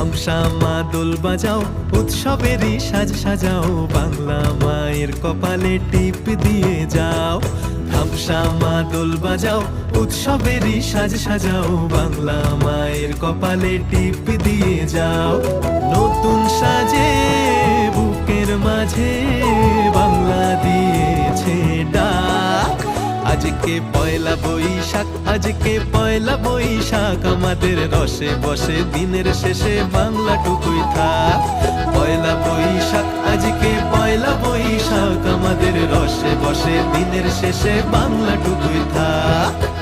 ধামসা মা দোল বাজাও, উৎসবেরই সাজ সাজাও, বাংলা মায়ের কপালে টিপ দিয়ে যাও। ধামসা মা দোল বাজাও, উৎসবেরই সাজ সাজাও, বাংলা মায়ের কপালে টিপ দিয়ে যাও। নতুন সাজে বুকের মাঝে বাংলা দিয়েছে ডাক। আজকে পয়লা বৈশাখ, আজকে পয়লা বৈশাখ, আমাদের রসে বসে দিনের শেষে বাংলাটুকুই থাক। পয়লা বৈশাখ, আজকে পয়লা বৈশাখ, আমাদের রসে বসে দিনের শেষে বাংলাটুকুই থাক।